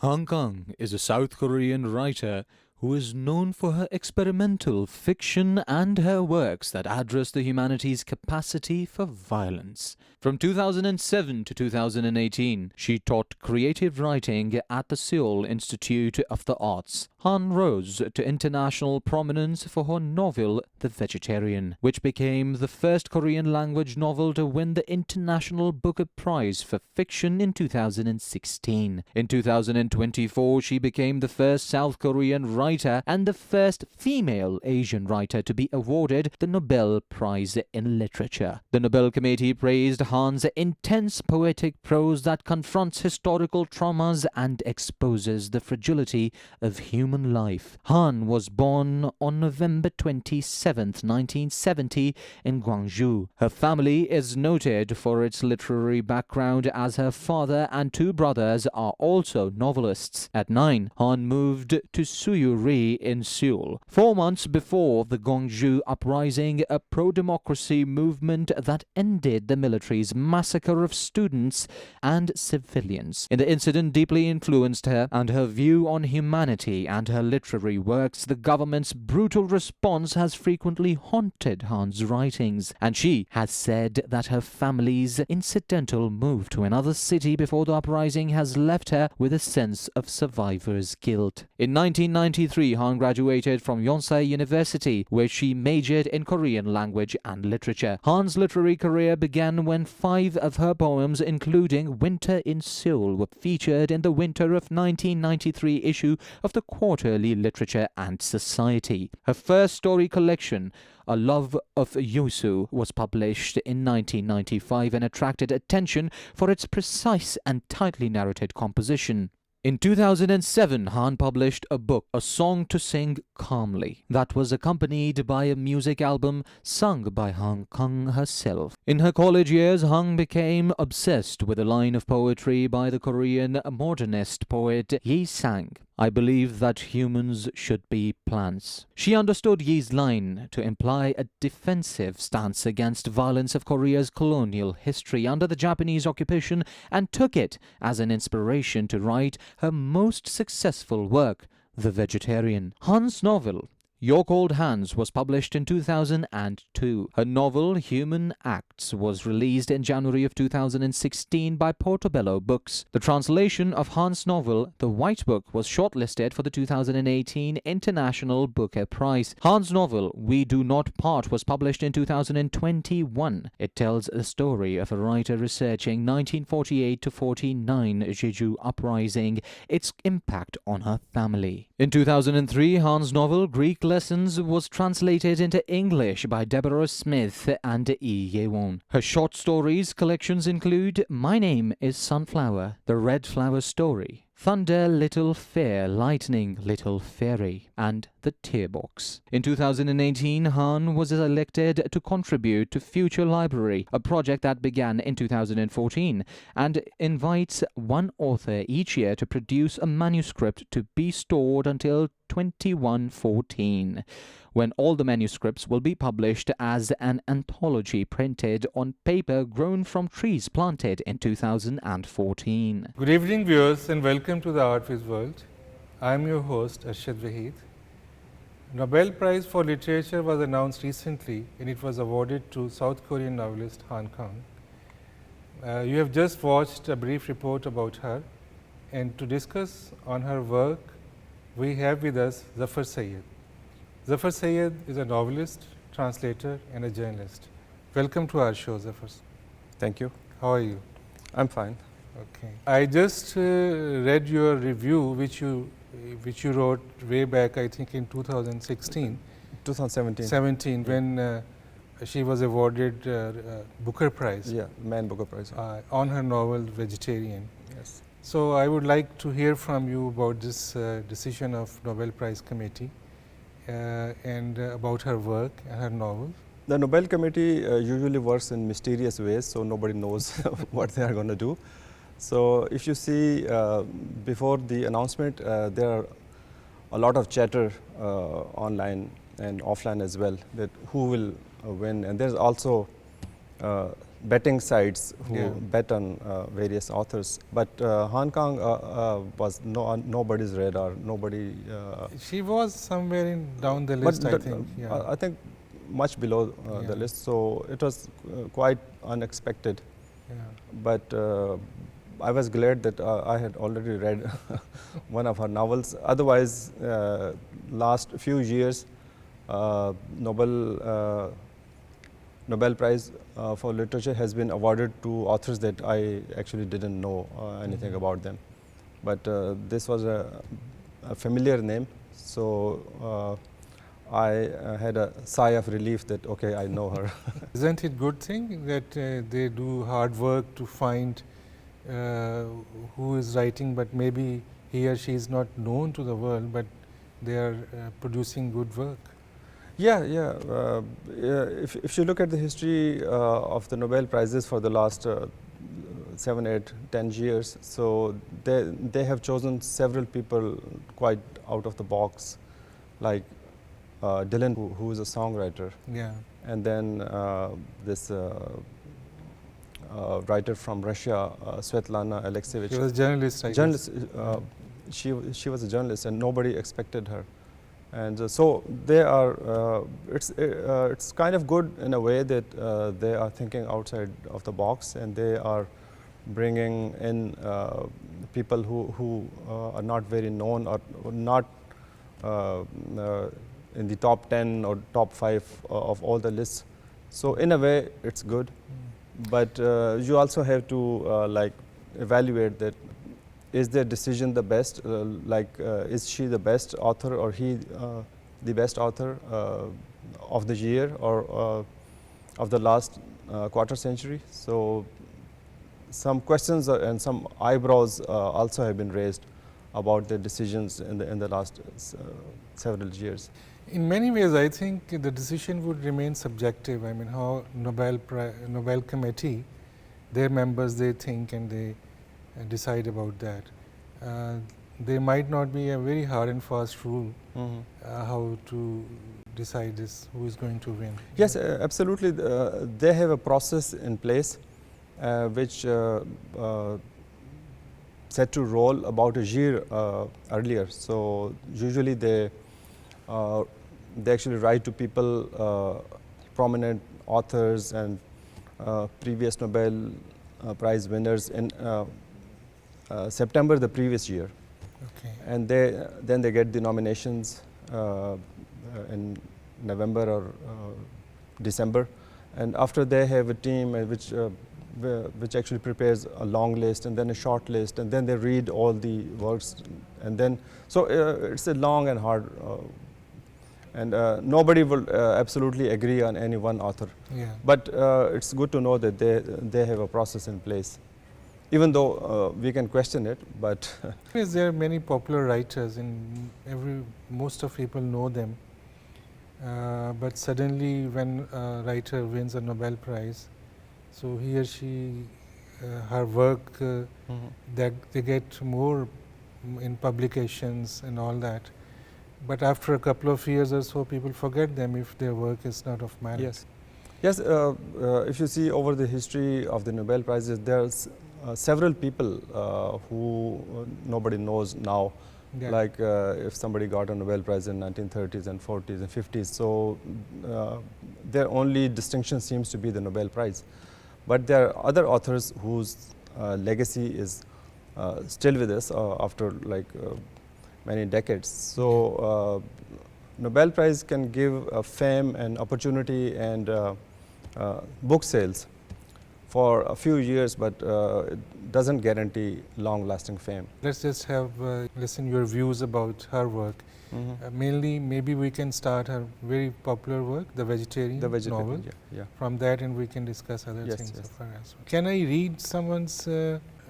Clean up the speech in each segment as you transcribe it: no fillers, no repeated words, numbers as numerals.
Kang is a South Korean writer who is known for her experimental fiction and her works that address the humanity's capacity for violence. From 2007 to 2018, she taught creative writing at the Seoul Institute of the Arts. Han rose to international prominence for her novel The Vegetarian, which became the first Korean-language novel to win the International Booker Prize for Fiction in 2016. In 2024, she became the first South Korean writer and the first female Asian writer to be awarded the Nobel Prize in Literature. The Nobel Committee praised Han's intense poetic prose that confronts historical traumas and exposes the fragility of human life. Han was born on November 27, 1970 in Gwangju. Her family is noted for its literary background as her father and two brothers are also novelists. At 9, Han moved to Suyuri in Seoul. 4 months before the Gwangju uprising, a pro-democracy movement that ended the military's massacre of students and civilians. The incident deeply influenced her and her view on humanity and her literary works. The government's brutal response has frequently haunted Han's writings, and she has said that her family's incidental move to another city before the uprising has left her with a sense of survivor's guilt. In 1993, Han graduated from Yonsei University, where she majored in Korean language and literature. Han's literary career began when 5 of her poems, including Winter in Seoul, were featured in the winter of 1993 issue of the Quarterly Literature and Society. Her first story collection, A Love of Yosu, was published in 1995 and attracted attention for its precise and tightly narrated composition. In 2007, Han published a book, A Song to Sing Calmly, that was accompanied by a music album sung by Kang herself. In her college years, Han became obsessed with a line of poetry by the Korean modernist poet Yi Sang. I believe that humans should be plants. She understood Yi's line to imply a defensive stance against violence of Korea's colonial history under the Japanese occupation and took it as an inspiration to write her most successful work, The Vegetarian. Han's novel, Your Cold Hands, was published in 2002. Her novel, Human Acts, was released in January of 2016 by Portobello Books. The translation of Han's novel, The White Book, was shortlisted for the 2018 International Booker Prize. Han's novel, We Do Not Part, was published in 2021. It tells the story of a writer researching 1948 to 49 Jeju uprising, its impact on her family. In 2003, Han's novel, Greek Lessons, was translated into English by Deborah Smith and E. Yewon. Her short stories collections include My Name is Sunflower, The Red Flower Story, Thunder Little Fair, Lightning Little Fairy, and The Tear Box. In 2018, Han was elected to contribute to Future Library, a project that began in 2014 and invites one author each year to produce a manuscript to be stored until 2114, when all the manuscripts will be published as an anthology printed on paper grown from trees planted in 2014. Good evening, viewers, and welcome to the Artviz World. I am your host, ARSHAD WAHEED. Nobel Prize for Literature was announced recently and it was awarded to South Korean novelist Han Kang. You have just watched a brief report about her, and to discuss on her work, we have with us Zafar Syed. Zafar Syed is a novelist, translator, and a journalist. Welcome to our show, Zafar. Thank you. How are you? I'm fine. Okay. I just read your review, which you wrote way back, I think in 2016. 2017. When she was awarded Booker Prize. Yeah, Man Booker Prize. On her novel Vegetarian. Yes. So I would like to hear from you about this decision of Nobel Prize Committee and about her work and her novel. The Nobel Committee usually works in mysterious ways, so nobody knows what they are going to do. So if you see before the announcement, there are a lot of chatter online and offline as well, that who will win, and there's also betting sites who Yeah. bet on various authors. But Hong Kong was nobody's radar. Nobody. She was somewhere in down the But list, I think. Yeah. I think much below Yeah. the list. So it was quite unexpected. Yeah. But I was glad that I had already read one of her novels. Otherwise, last few years, Nobel Prize for Literature has been awarded to authors that I actually didn't know anything about them. But this was a familiar name, so I had a sigh of relief that, okay, I know her. Isn't it good thing that they do hard work to find who is writing, but maybe he or she is not known to the world, but they are producing good work? Yeah. If you look at the history of the Nobel Prizes for the last 7, 8, 10 years, so they have chosen several people quite out of the box, like Dylan, who is a songwriter, Yeah. and then this writer from Russia, Svetlana Alexievich. She was a journalist, I guess. Journalist. She was a journalist, and nobody expected her. And so they are. It's kind of good in a way that they are thinking outside of the box, and they are bringing in people who are not very known or not in the top 10 or top 5 of all the lists. So in a way, it's good, but you also have to like evaluate that. Is their decision the best? Is she the best author, or he the best author of the year, or of the last quarter century? So some questions and some eyebrows also have been raised about their decisions in the last several years. In many ways, I think the decision would remain subjective. I mean, how Nobel Committee, their members, they think and they decide about that. There might not be a very hard and fast rule how to decide this, who is going to win. Yes, absolutely. They have a process in place which set to roll about a year earlier. So usually they actually write to people, prominent authors and previous Nobel Prize winners in September the previous year. Okay. And then they get the nominations in November or December, and after they have a team which actually prepares a long list and then a short list, and then they read all the works, and then so it's a long and hard, and nobody will absolutely agree on any one author. Yeah. But it's good to know that they have a process in place, even though we can question it. But There are many popular writers, and most of people know them. But suddenly, when a writer wins a Nobel Prize, so he or she, her work, that they get more in publications and all that. But after a couple of years or so, people forget them if their work is not of merit. Yes. If you see over the history of the Nobel Prizes, there's several people who nobody knows now. Yeah. Like if somebody got a Nobel Prize in 1930s and 40s and 50s, so their only distinction seems to be the Nobel Prize. But there are other authors whose legacy is still with us after many decades. So Nobel Prize can give fame and opportunity and book sales for a few years, but it doesn't guarantee long-lasting fame. Let's just have listen your views about her work. Mainly, maybe we can start her very popular work, The Vegetarian, novel. Yeah. From that, and we can discuss other Yes, things yes. of her as well. Can I read someone's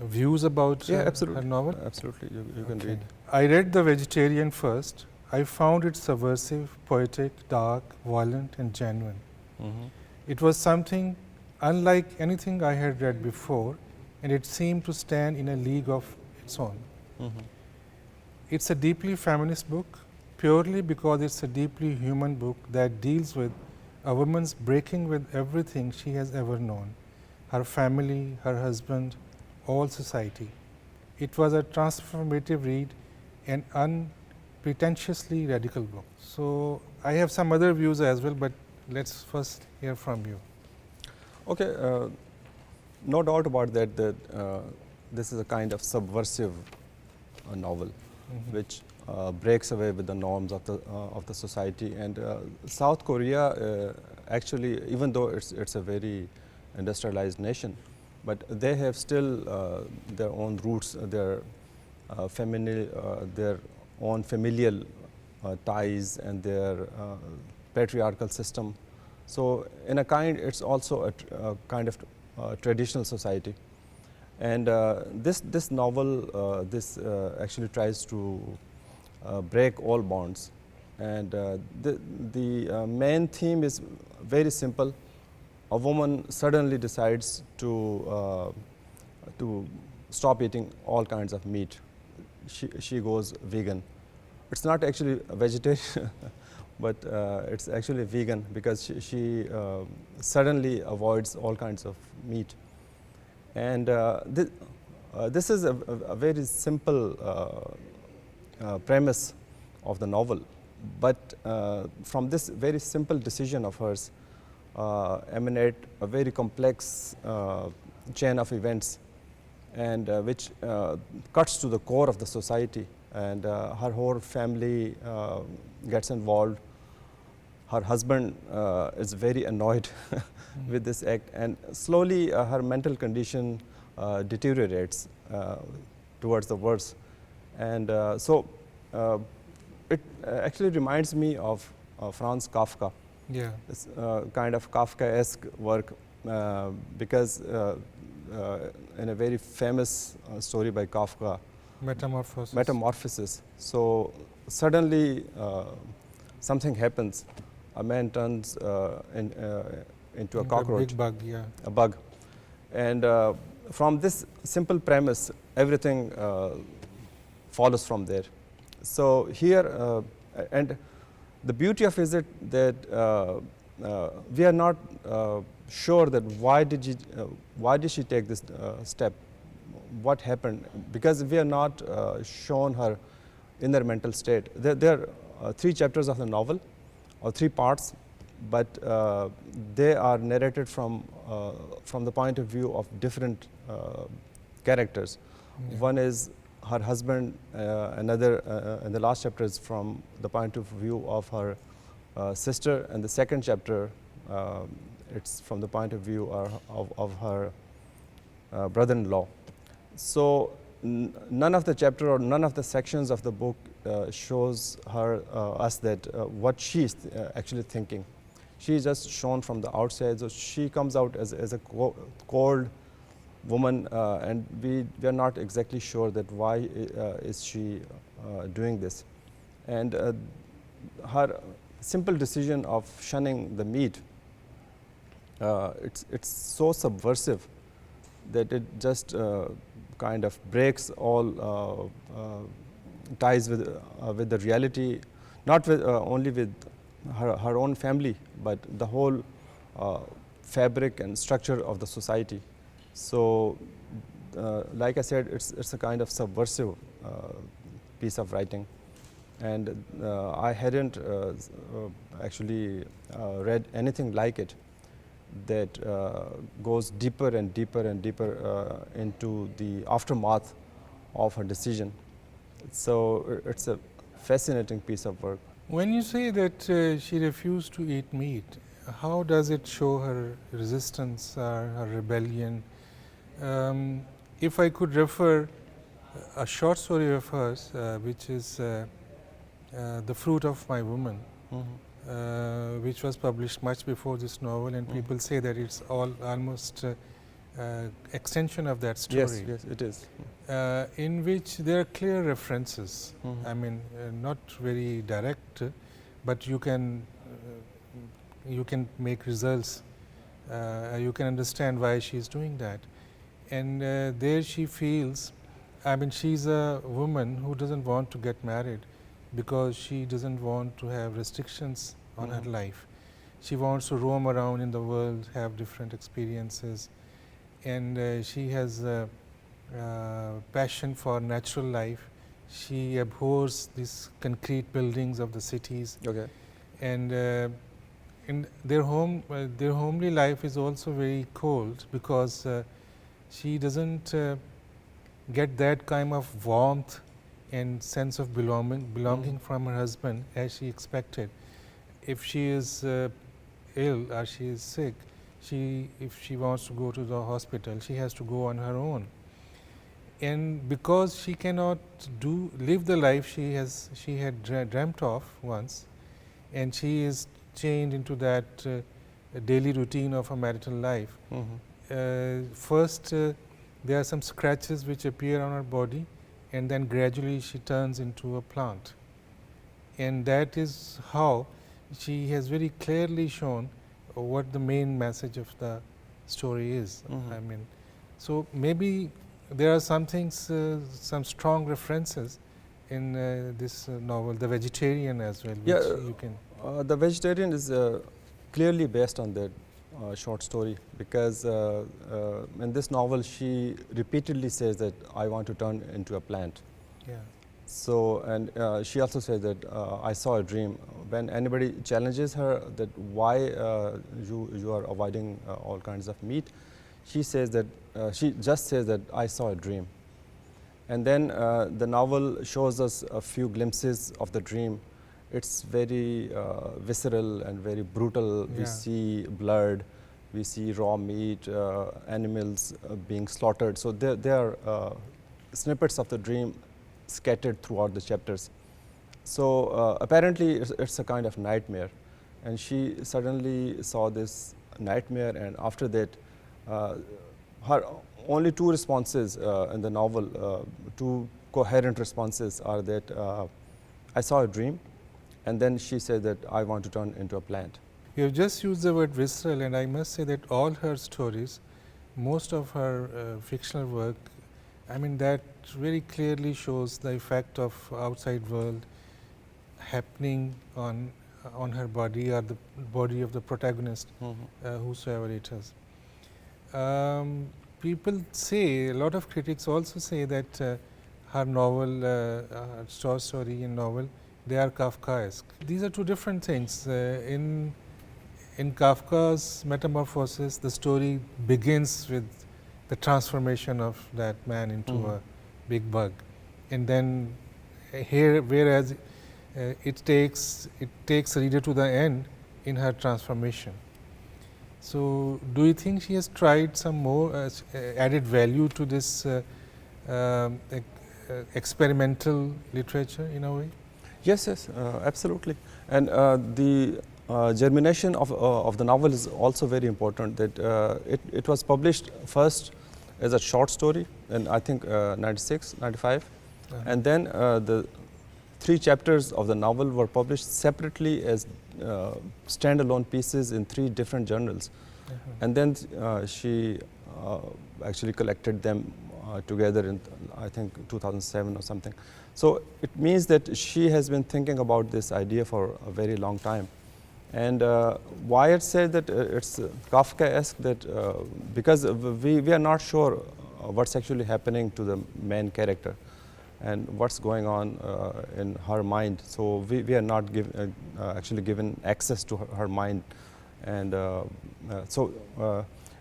views about Absolutely. her novel? Absolutely, you can Okay. read. I read The Vegetarian first. I found it subversive, poetic, dark, violent, and genuine. It was something unlike anything I had read before, and it seemed to stand in a league of its own. It's a deeply feminist book, purely because it's a deeply human book that deals with a woman's breaking with everything she has ever known, her family, her husband, all society. It was a transformative read and unpretentiously radical book. So, I have some other views as well, but let's first hear from you. Okay, no doubt about that, this is a kind of subversive novel, which breaks away with the norms of the society. And South Korea, actually, even though it's a very industrialized nation, but they have still their own roots, their own familial ties and their patriarchal system. So in a kind, it's also a kind of traditional society. And this novel, actually tries to break all bonds. And the main theme is very simple. A woman suddenly decides to stop eating all kinds of meat. She goes vegan. It's not actually a vegetarian, but it's actually vegan because she suddenly avoids all kinds of meat. And this is a very simple premise of the novel, but from this very simple decision of hers emanate a very complex chain of events, and which cuts to the core of the society, and her whole family gets involved. Her husband is very annoyed with this act, and slowly her mental condition deteriorates towards the worse. And so it actually reminds me of Franz Kafka. Yeah. It's kind of Kafkaesque work because in a very famous story by Kafka, Metamorphosis. So suddenly something happens. A man turns into a cockroach. A big bug, yeah. A bug. And from this simple premise, everything follows from there. So here, and the beauty of it is that we are not sure that why did she take this step, what happened, because we are not shown her inner mental state. There are 3 chapters of the novel, or 3 parts, but they are narrated from the point of view of different characters. Yeah. One is her husband, another, and the last chapter is from the point of view of her sister, and the second chapter, it's from the point of view of her brother-in-law. So none of the chapter or none of the sections of the book shows us that what she is actually thinking. She is just shown from the outside, so she comes out as a cold woman, and we are not exactly sure that why is she doing this. And her simple decision of shunning the meat, it's so subversive that it just kind of breaks all ties with the reality, not with, only with her own family, but the whole fabric and structure of the society. So, like I said, it's a kind of subversive piece of writing, and I hadn't actually read anything like it that goes deeper and deeper and deeper into the aftermath of her decision. So it's a fascinating piece of work. When you say that she refused to eat meat, how does it show her resistance, her rebellion? If I could refer a short story of hers, which is The Fruit of My Woman, which was published much before this novel, and people say that it's almost extension of that story. Yes, it is. In which there are clear references. I mean, not very direct, but you can make results. You can understand why she's doing that. And there she feels, I mean, she's a woman who doesn't want to get married because she doesn't want to have restrictions on her life. She wants to roam around in the world, have different experiences, and she has a passion for natural life. She abhors these concrete buildings of the cities, Okay. and in their their homely life is also very cold, because she doesn't get that kind of warmth and sense of belonging from her husband as she expected. If she is ill or she is sick, if she wants to go to the hospital, she has to go on her own. And because she cannot live the life she had dreamt of once, and she is chained into that daily routine of a marital life. First, there are some scratches which appear on her body, and then gradually she turns into a plant. And that is how she has very clearly shown what the main message of the story is. I mean, so maybe there are some things, some strong references in this novel, The Vegetarian as well, which you can. The Vegetarian is clearly based on that short story, because in this novel she repeatedly says that I want to turn into a plant. Yeah. So, and she also says that I saw a dream. When anybody challenges her that why you are avoiding all kinds of meat, she says that she just says that I saw a dream. And then the novel shows us a few glimpses of the dream. It's very visceral and very brutal. Yeah. We see blood, we see raw meat, animals being slaughtered. So there are snippets of the dream scattered throughout the chapters. So apparently it's a kind of nightmare, and she suddenly saw this nightmare, and after that her only two responses in the novel, two coherent responses are that I saw a dream, and then she said that I want to turn into a plant. You have just used the word visceral, and I must say that all her stories, most of her fictional work, I mean, that very clearly shows the effect of outside world happening on her body or the body of the protagonist, whosoever it is. People say, a lot of critics also say that her novel, short story and novel, they are Kafkaesque. These are two different things. In Kafka's Metamorphosis, the story begins with the transformation of that man into a big bug, and then here, whereas it takes the reader to the end in her transformation. So, do you think she has tried some more added value to this experimental literature in a way? Yes, yes, absolutely. And the germination of the novel is also very important. That it was published first as a short story in I think 96, 95, and then the 3 chapters of the novel were published separately as standalone pieces in 3 different journals, and then she actually collected them together in I think 2007 or something. So it means that she has been thinking about this idea for a very long time. And Wyatt said that it's Kafkaesque, that because we are not sure what's actually happening to the main character and what's going on in her mind. So we are not actually given access to her mind. And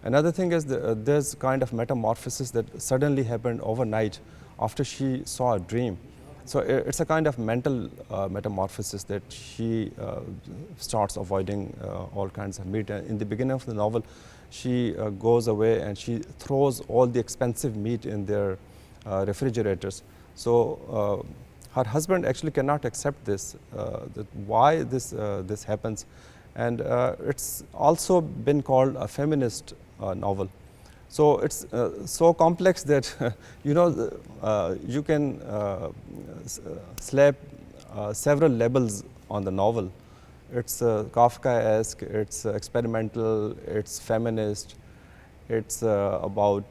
another thing is there's kind of metamorphosis that suddenly happened overnight after she saw a dream. So it's a kind of mental metamorphosis that she starts avoiding all kinds of meat. In the beginning of the novel, she goes away and she throws all the expensive meat in their refrigerators. So her husband actually cannot accept this, that why this happens. And it's also been called a feminist novel. So it's so complex that you can slap several labels on the novel. It's Kafkaesque, it's experimental, it's feminist, it's about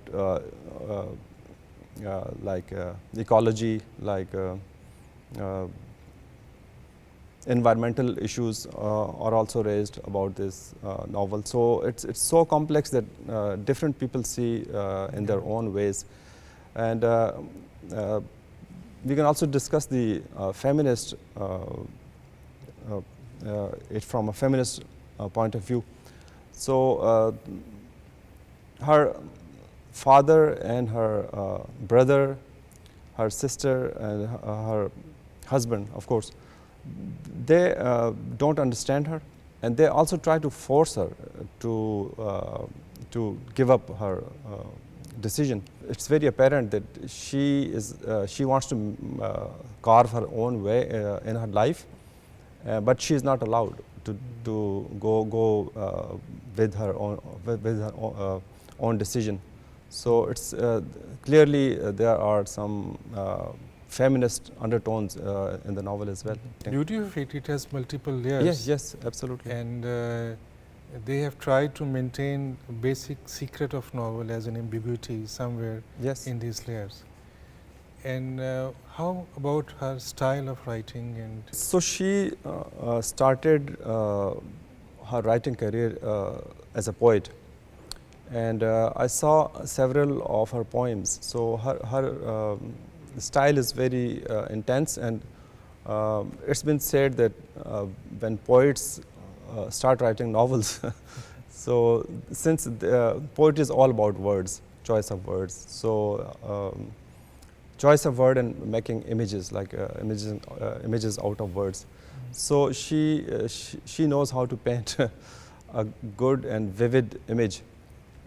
like ecology, like environmental issues are also raised about this novel. So it's so complex that different people see in their own ways. And we can also discuss the feminist, it from a feminist point of view. So her father and her brother, her sister and her husband, of course, they don't understand her, and they also try to force her to give up her decision. It's very apparent that she wants to carve her own way in her life, but she is not allowed to go with her own decision. So it's clearly there are some feminist undertones in the novel as well. Beauty of it has multiple layers. Yes, yes, absolutely. And they have tried to maintain basic secret of novel as an ambiguity somewhere in these layers. And how about her style of writing? And so she started her writing career as a poet, and I saw several of her poems. So her style is very intense, and it's been said that when poets start writing novels, so since poetry is all about words, choice of words, so choice of word and making images, like images out of words. So she knows how to paint a good and vivid image,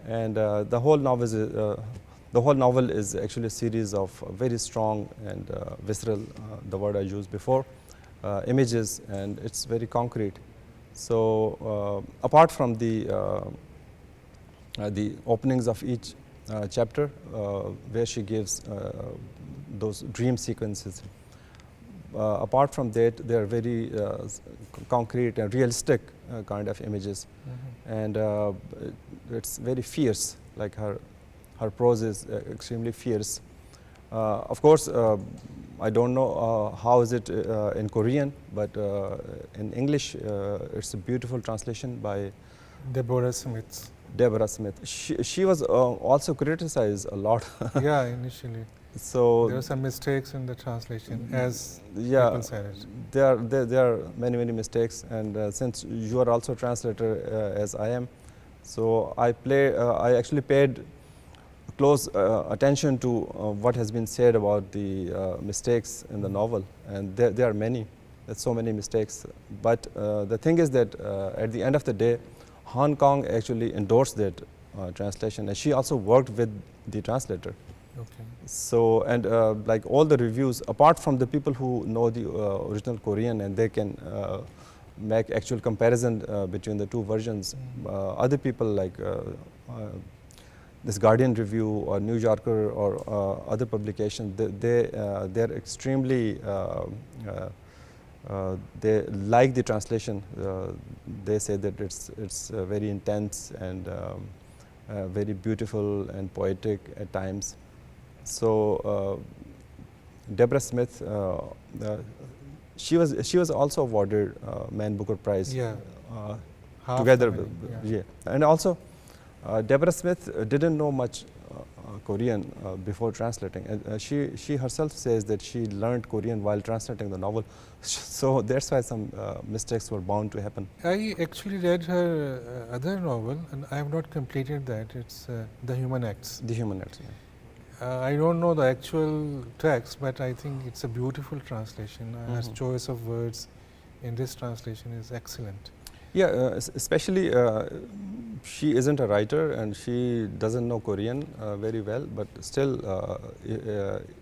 and the whole novel is actually a series of very strong and visceral, the word I used before, images, and it's very concrete. So apart from the openings of each chapter, where she gives those dream sequences, apart from that, they are very concrete and realistic kind of images, and it's very fierce. Like her prose is extremely fierce. Of course, I don't know how is it in Korean, but in English, it's a beautiful translation by Deborah Smith. Deborah Smith. She was also criticized a lot. Yeah, initially. So there were some mistakes in the translation, as people said it. There are many mistakes, and since you are also a translator as I am, so I actually paid close attention to what has been said about the mistakes in the novel, and there are many. There's so many mistakes. But the thing is that at the end of the day, Hong Kong actually endorsed that translation, and she also worked with the translator. Okay. So, and like all the reviews, apart from the people who know the original Korean and they can make actual comparison between the two versions, other people like this Guardian review or New Yorker or other publications, they're extremely, they like the translation. They say that it's very intense and very beautiful and poetic at times. So Deborah Smith, she was also awarded Man Booker Prize. Yeah. Together with, and also Deborah Smith didn't know much Korean before translating, and she herself says that she learned Korean while translating the novel. So that's why some mistakes were bound to happen. I actually read her other novel, and I have not completed that. It's The Human Acts. The Human Acts. Yeah. I don't know the actual text, but I think it's a beautiful translation. Her choice of words in this translation is excellent. Yeah, especially she isn't a writer and she doesn't know Korean very well, but still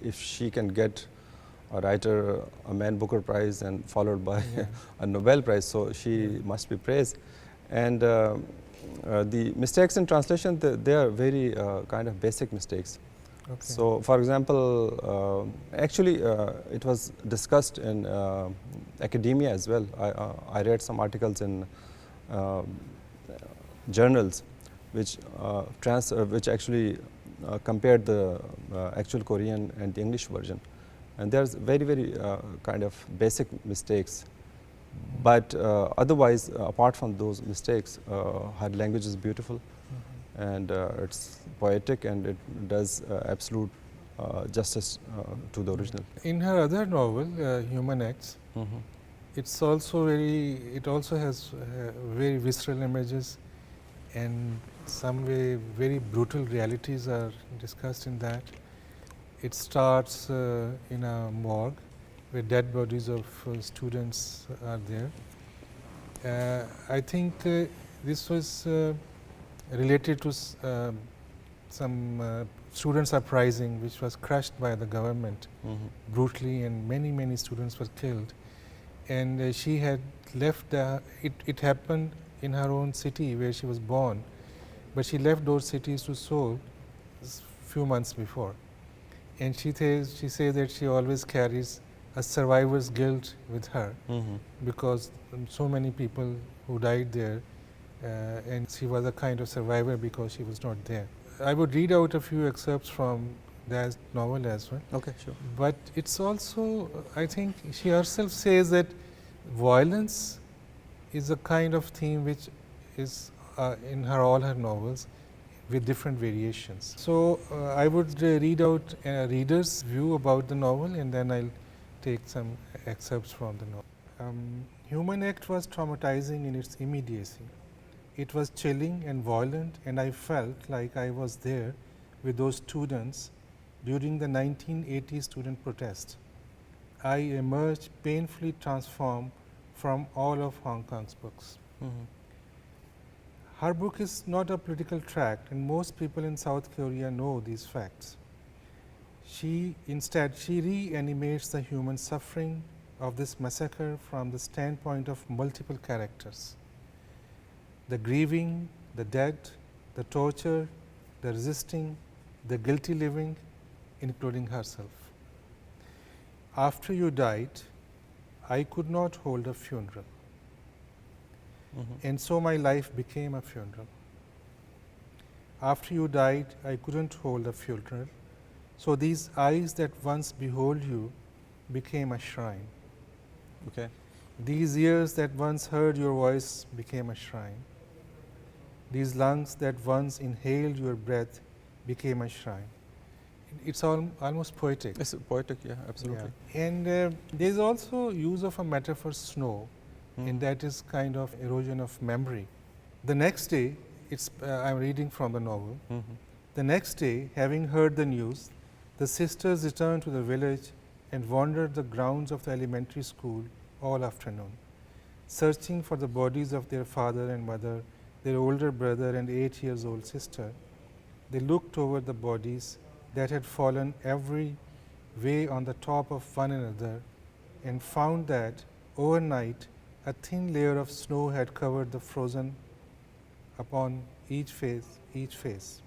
if she can get a writer a Man Booker Prize and followed by a Nobel Prize, so she must be praised. And the mistakes in translation, they are very kind of basic mistakes. Okay. So, for example, actually it was discussed in academia as well. I read some articles in journals which actually compared the actual Korean and the English version. And there's very kind of basic mistakes But otherwise, apart from those mistakes, her language is beautiful, and it's poetic, and it does absolute justice to the original. In her other novel, Human Acts, it's also it also has very visceral images, and some way very brutal realities are discussed in that. It starts in a morgue where dead bodies of students are there. I think this was related to some students' uprising which was crushed by the government brutally, and many students were killed. And she had left it happened in her own city where she was born, but she left those cities to Seoul few months before. And she says that she always carries a survivor's guilt with her because so many people who died there, and she was a kind of survivor because she was not there. I would read out a few excerpts from that novel as well. Okay, sure. But it's also, I think she herself says that violence is a kind of theme which is in all her novels with different variations. So I would read out a reader's view about the novel, and then I'll take some excerpts from the novel. Human Act was traumatizing in its immediacy. It was chilling and violent, and I felt like I was there with those students during the 1980 student protest. I emerged painfully transformed from all of Hong Kong's books. Her book is not a political tract, and most people in South Korea know these facts. Instead, she reanimates the human suffering of this massacre from the standpoint of multiple characters: the grieving, the dead, the tortured, the resisting, the guilty living, including herself. After you died, I could not hold a funeral. And so my life became a funeral. After you died, I couldn't hold a funeral. So these eyes that once behold you became a shrine. Okay. These ears that once heard your voice became a shrine. These lungs that once inhaled your breath became a shrine. It's almost poetic. It's poetic, yeah, absolutely. Yeah. And there's also use of a metaphor, snow, and that is kind of erosion of memory. The next day, I'm reading from the novel. The next day, having heard the news, the sisters returned to the village and wandered the grounds of the elementary school all afternoon, searching for the bodies of their father and mother, their older brother and 8-year-old sister. They looked over the bodies that had fallen every way on the top of one another, and found that overnight a thin layer of snow had covered the frozen upon each face.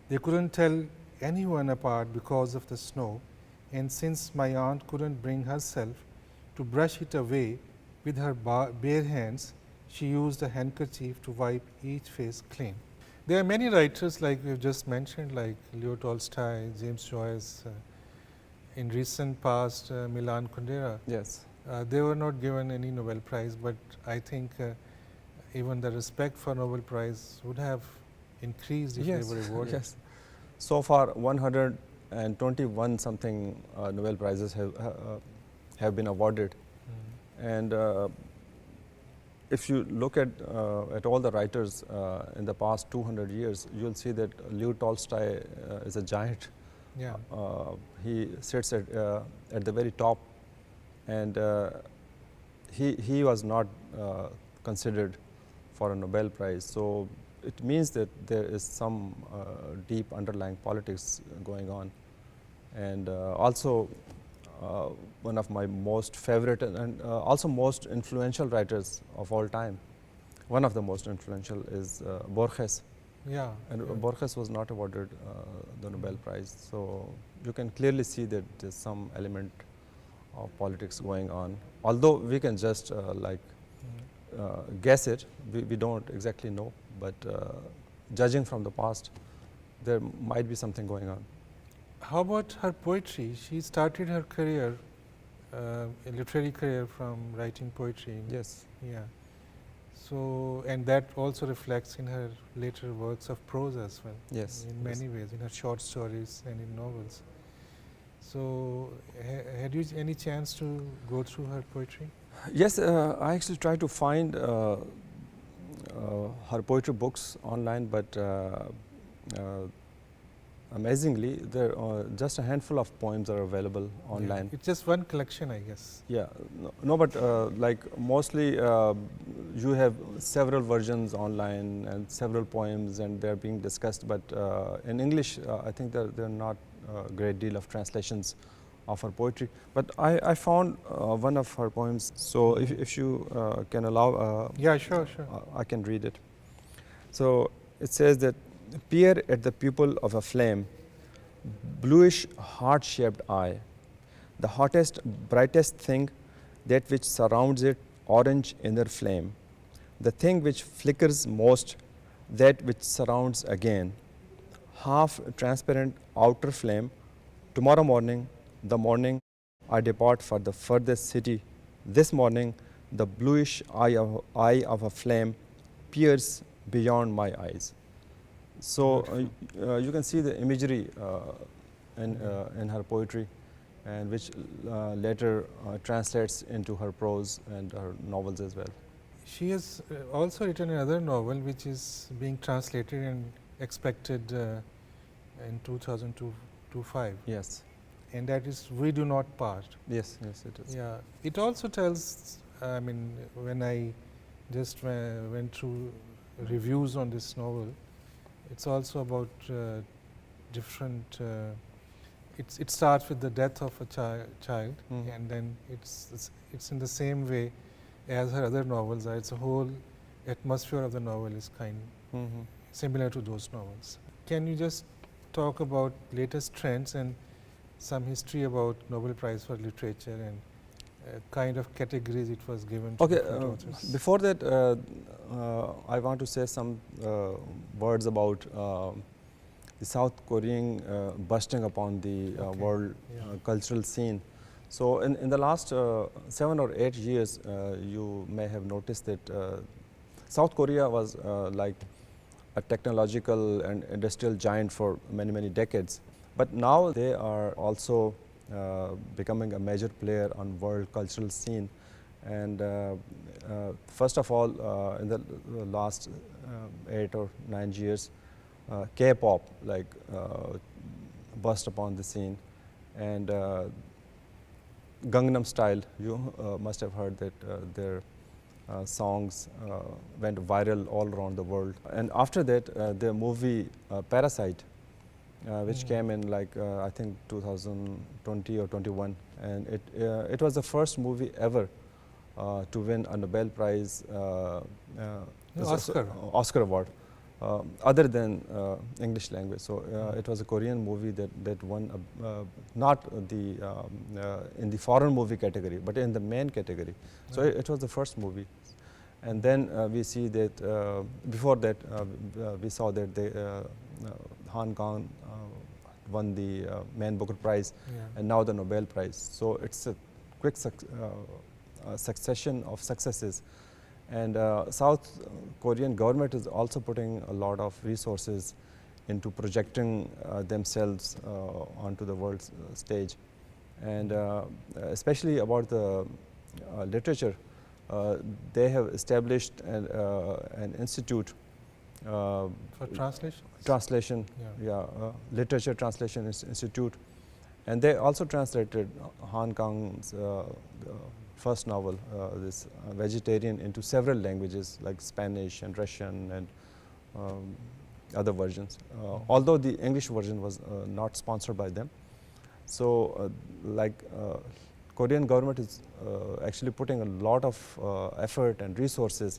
They couldn't tell anyone apart because of the snow, and since my aunt couldn't bring herself to brush it away with her bare hands, she used a handkerchief to wipe each face clean. There are many writers, like we've just mentioned, like Leo Tolstoy, James Joyce, in recent past, Milan Kundera. Yes. They were not given any Nobel Prize, but I think even the respect for Nobel Prize would have increased if they were awarded. Yes. So far, 121 something Nobel Prizes have been awarded, and if you look at all the writers in the past 200 years, you'll see that Leo Tolstoy is a giant. Yeah. He sits at the very top, and he was not considered for a Nobel Prize. So it means that there is some deep underlying politics going on. And also one of my most favorite and also most influential writers of all time, one of the most influential is Borges. Yeah. And Borges was not awarded the Nobel Prize. So you can clearly see that there's some element of politics going on. Although we can just guess it, we don't exactly know, but judging from the past, there might be something going on. How about her poetry? She started her career a literary career from writing poetry. Yes. Yeah. So, and that also reflects in her later works of prose as well. Yes. In many ways, in her short stories and in novels. So, had you any chance to go through her poetry? Yes, I actually tried to find her poetry books online, but amazingly, there are just a handful of poems are available online. Yeah. It's just one collection, I guess. Yeah, no, but like mostly you have several versions online and several poems, and they're being discussed. But in English, I think there are not a great deal of translations of her poetry. But I found one of her poems. So if you can allow, Yeah, sure. I can read it. So it says that, peer at the pupil of a flame, bluish heart-shaped eye, the hottest, brightest thing, that which surrounds it, orange inner flame, the thing which flickers most, that which surrounds again, half transparent outer flame. Tomorrow morning, the morning I depart for the furthest city, this morning the bluish eye of a flame peers beyond my eyes. So you can see the imagery in her poetry, and which later translates into her prose and her novels as well. She has also written another novel which is being translated and expected in 2025. Yes. And that is We Do Not Part. Yes, yes, it is. Yeah, it also tells, I mean, when I just went through reviews on this novel, it's also about different, it starts with the death of a child, and then it's in the same way as her other novels are. It's a whole atmosphere of the novel is similar to those novels. Can you just talk about latest trends and some history about Nobel Prize for Literature and kind of categories it was given to different authors? Before that, I want to say some words about the South Korean bursting upon the world cultural scene. So in the last 7 or 8 years, you may have noticed that South Korea was like a technological and industrial giant for many decades. But now they are also becoming a major player on world cultural scene. And first of all, in the last 8 or 9 years, K-pop burst upon the scene, and Gangnam Style, you must have heard that their songs went viral all around the world. And after that, the movie Parasite, which came in I think 2020 or 21, and it was the first movie ever to win a Nobel Prize, Oscar award, other than English language. So it was a Korean movie that won not the in the foreign movie category, but in the main category. So it was the first movie. And then we see that before that we saw that Han Kang won the Man Booker Prize, and now the Nobel Prize. So it's a quick succession of successes. And South Korean government is also putting a lot of resources into projecting themselves onto the world stage. And especially about the literature, they have established an institute for translation, Literature Translation Institute, and they also translated Han Kang's first novel, this Vegetarian, into several languages like Spanish and Russian and other versions, although the English version was not sponsored by them. So Korean government is actually putting a lot of effort and resources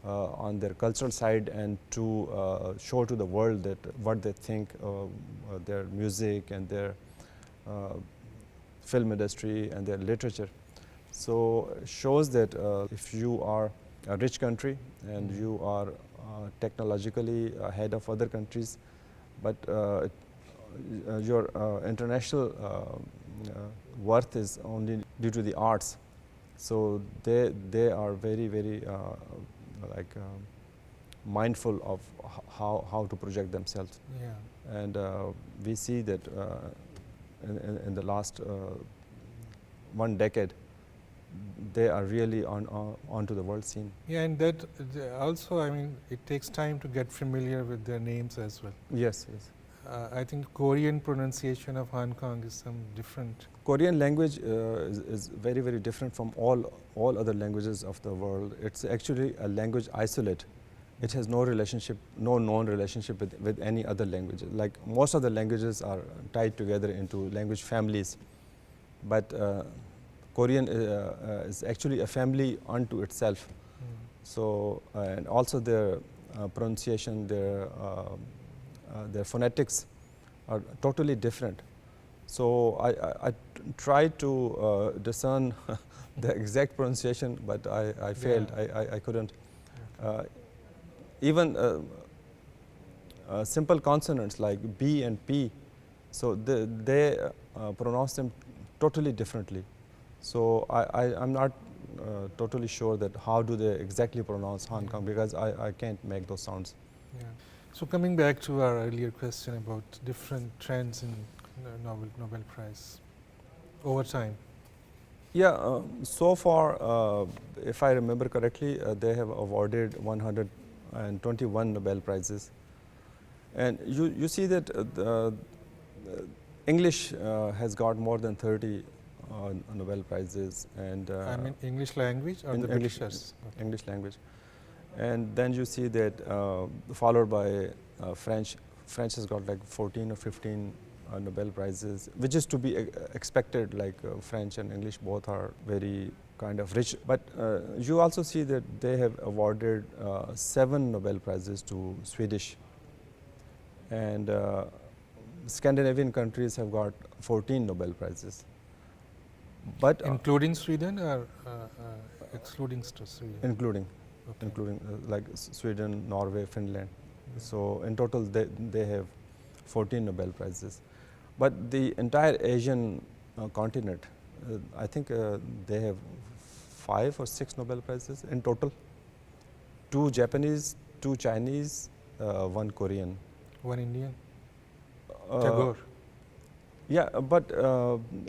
on their cultural side, and to show to the world that what they think, their music and their film industry and their literature. So shows that if you are a rich country and you are technologically ahead of other countries, but your international worth is only due to the arts. So they are very like mindful of how to project themselves. Yeah. And we see that in the last 1 decade, they are really onto the world scene. Yeah, and that also, I mean, it takes time to get familiar with their names as well. Yes, yes. I think Korean pronunciation of Hong Kong is some different. Korean language is very different from all other languages of the world. It's actually a language isolate. It has no relationship, no known relationship with any other language. Like most of the languages are tied together into language families, but Korean is actually a family unto itself. So and also their pronunciation, their phonetics are totally different. So I tried to discern the exact pronunciation, but I failed. Yeah. I couldn't. Even simple consonants like B and P, so they pronounce them totally differently. So I'm not totally sure that how do they exactly pronounce Hong Kong, because I can't make those sounds. Yeah. So coming back to our earlier question about different trends in Nobel Prize over time. Yeah, so far, if I remember correctly, they have awarded 121 Nobel Prizes. And you see that English has got more than 30 Nobel Prizes. And I mean English language or in the English, Britishers? Okay. English language. And then you see that followed by French. French has got like 14 or 15 Nobel Prizes, which is to be expected, like French and English both are very kind of rich. But you also see that they have awarded 7 Nobel Prizes to Swedish. And Scandinavian countries have got 14 Nobel Prizes. But including Sweden or excluding Sweden? Including. Okay. Including like Sweden, Norway, Finland. So in total they have 14 Nobel Prizes. But the entire Asian continent, I think they have 5 or 6 Nobel Prizes in total. 2 Japanese, 2 Chinese, 1 Korean. 1 Indian? Tagore? Yeah, but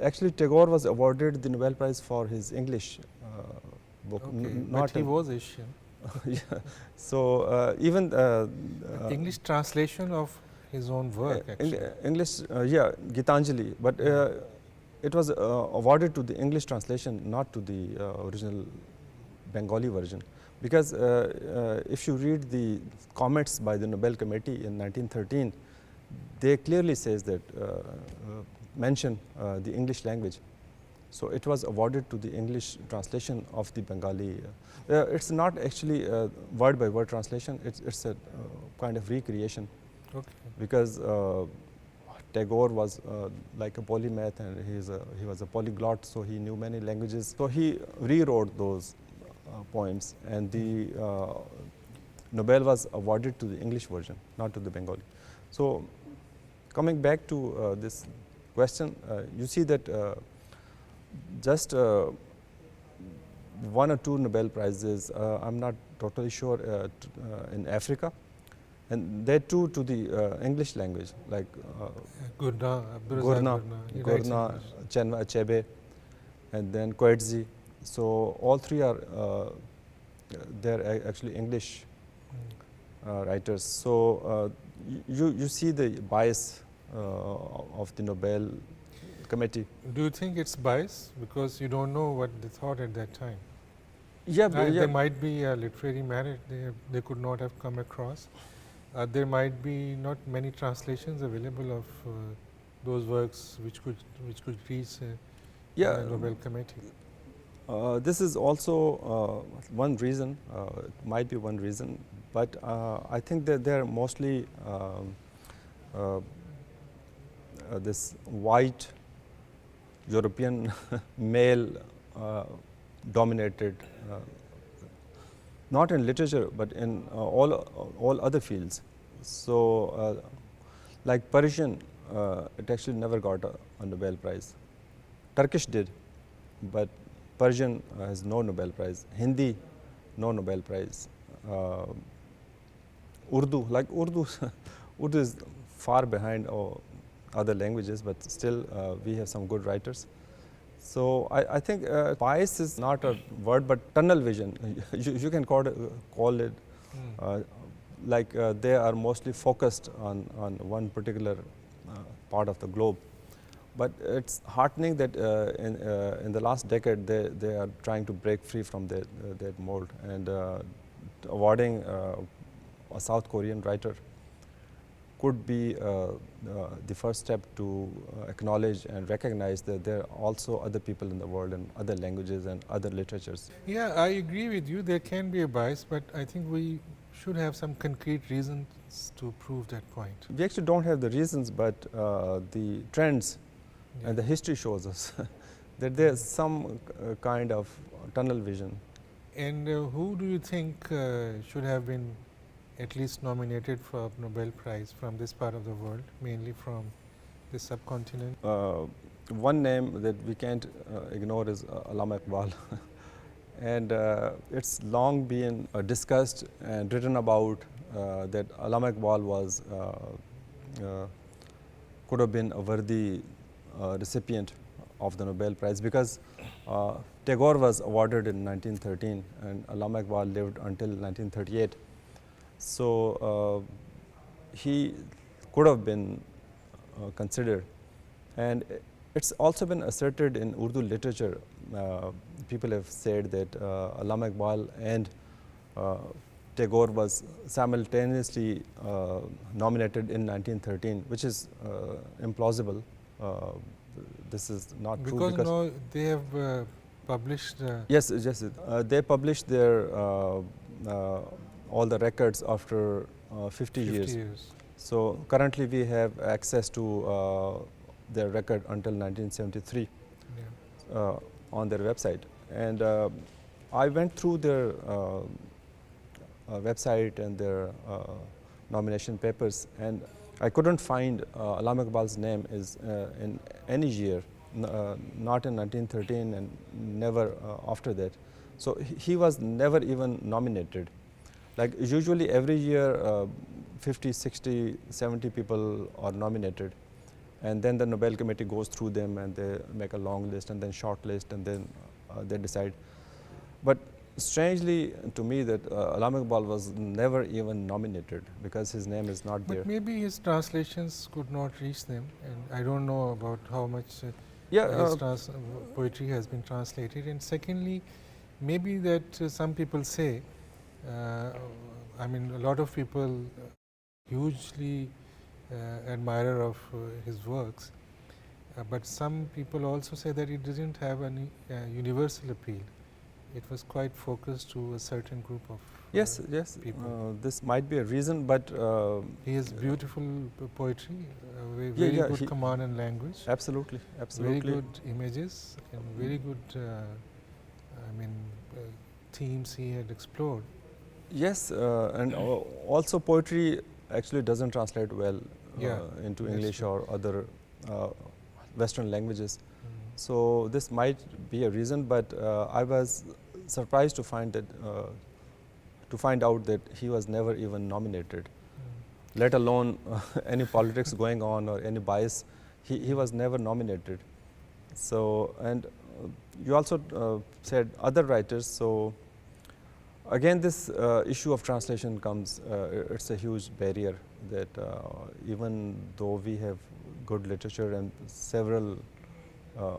actually Tagore was awarded the Nobel Prize for his English book. Okay, Not but he was Asian. Yeah. So even English translation of his own work, actually. English, yeah, Gitanjali, but it was awarded to the English translation, not to the original Bengali version. Because if you read the comments by the Nobel Committee in 1913, they clearly says that mention the English language. So it was awarded to the English translation of the Bengali. It's not actually a word by word translation. It's a kind of recreation. Okay. Because Tagore was like a polymath, and he was a polyglot, so he knew many languages. So he rewrote those poems, and the Nobel was awarded to the English version, not to the Bengali. So coming back to this question, you see that just 1 or 2 Nobel Prizes, I'm not totally sure, in Africa, and they too to the English language, like Gurna, Gurna, Chenwa Achebe, and then Coetzee. So all 3 are they're actually English writers. So you see the bias of the Nobel Committee. Do you think it's bias because you don't know what they thought at that time? Yeah, There might be a literary merit they could not have come across. There might be not many translations available of those works which could reach the Nobel Committee. This is also one reason. It might be one reason, but I think that they're mostly this white European male dominated, not in literature but in all other fields. So like Persian, it actually never got a Nobel Prize. Turkish did, but Persian has no Nobel Prize. Hindi, no Nobel Prize. Urdu, Urdu is far behind other languages, but still we have some good writers. So I think bias is not a word, but tunnel vision. You can call it they are mostly focused on one particular part of the globe. But it's heartening that in the last decade they are trying to break free from that mold, and awarding a South Korean writer could be the first step to acknowledge and recognize that there are also other people in the world and other languages and other literatures. Yeah, I agree with you. There can be a bias, but I think we should have some concrete reasons to prove that point. We actually don't have the reasons, but the trends and the history shows us that there's some kind of tunnel vision. And who do you think should have been at least nominated for Nobel Prize from this part of the world, mainly from this subcontinent? One name that we can't ignore is Allama Iqbal. And it's long been discussed and written about that Allama Iqbal was could have been a worthy recipient of the Nobel Prize, because Tagore was awarded in 1913 and Allama Iqbal lived until 1938. So he could have been considered. And it's also been asserted in Urdu literature. People have said that Allama Iqbal and Tagore was simultaneously nominated in 1913, which is implausible. This is not true. Because no, they have published. Yes, they published their all the records after 50 years. So currently we have access to their record until 1973 on their website. And I went through their website and their nomination papers, and I couldn't find Allama Iqbal's name is in any year, not in 1913 and never after that. So he was never even nominated. Like usually every year 50, 60, 70 people are nominated, and then the Nobel Committee goes through them and they make a long list and then short list, and then they decide. But strangely to me that Allama Iqbal was never even nominated because his name is not there. But maybe his translations could not reach them, and I don't know about how much his poetry has been translated. And secondly, maybe that some people say, I mean, a lot of people hugely admirer of his works, but some people also say that it didn't have any universal appeal. It was quite focused to a certain group of people. This might be a reason, but he has beautiful poetry, very good command and language. Absolutely. Very good images and very good, themes he had explored. Yes, and also poetry actually doesn't translate well into English or other Western languages. So this might be a reason, but I was surprised to find out that he was never even nominated, let alone any politics going on or any bias. He was never nominated. So, and you also said other writers. So again, this issue of translation comes, it's a huge barrier that even though we have good literature and several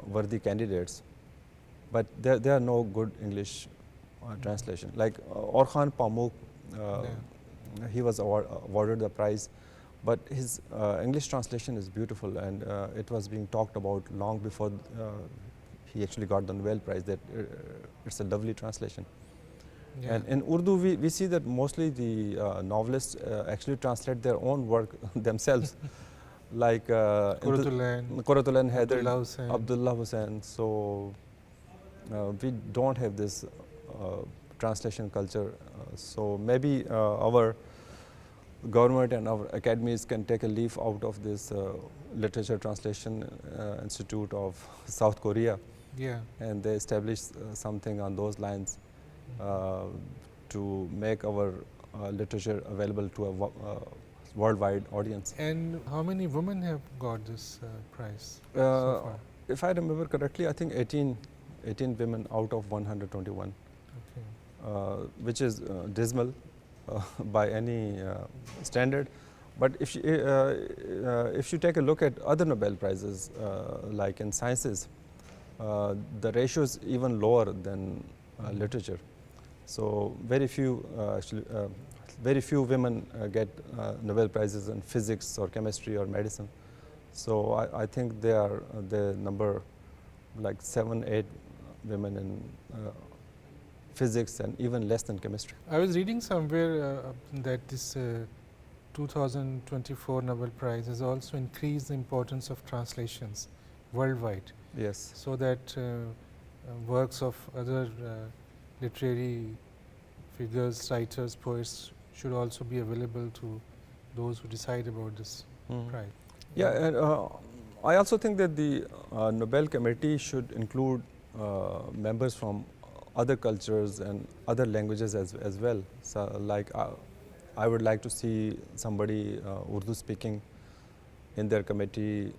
worthy candidates, but there are no good English translation. Like Orkhan Pamuk, he was awarded the prize, but his English translation is beautiful, and it was being talked about long before he actually got the Nobel Prize, that it's a lovely translation. And in Urdu, we see that mostly the novelists actually translate their own work themselves. Like Qurratullain, Haider, Abdullah Hussain. So we don't have this translation culture. So maybe our government and our academies can take a leaf out of this Literature Translation Institute of South Korea, Yeah. and they established something on those lines to make our literature available to a worldwide audience. And how many women have got this prize so Uh, far? If I remember correctly, I think 18 women out of 121, Okay. which is dismal by any standard. But if you take a look at other Nobel Prizes, like in sciences, the ratio is even lower than literature. So very few women get Nobel Prizes in physics or chemistry or medicine. So I think they are the number like 7, 8 women in physics and even less than chemistry. I was reading somewhere that this 2024 Nobel Prize has also increased the importance of translations worldwide, Yes. so that works of other literary figures, writers, poets should also be available to those who decide about this prize. Yeah, and I also think that the Nobel Committee should include members from other cultures and other languages as well. So, like I would like to see somebody Urdu speaking in their committee,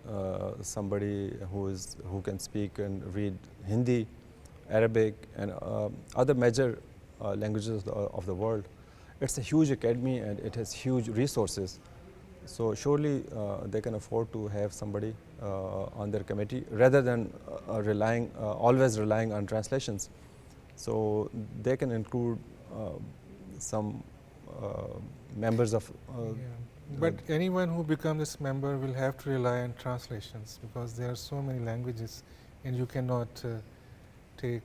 somebody who can speak and read Hindi, Arabic, and other major languages of the world. It's a huge academy and it has huge resources. So surely they can afford to have somebody on their committee rather than always relying on translations. So they can include some members of. But anyone who becomes this member will have to rely on translations, because there are so many languages, and you cannot take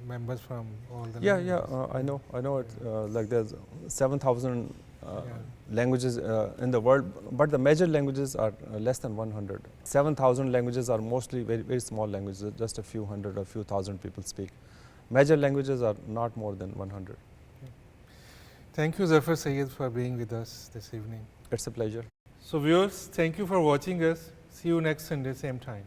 members from all the languages. I know it. Like there's 7,000 languages in the world, but the major languages are less than 100. 7,000 languages are mostly very, very small languages, just a few hundred or few thousand people speak. Major languages are not more than 100. Thank you, Zafar Syed, for being with us this evening. It's a pleasure. So viewers, thank you for watching us. See you next Sunday, same time.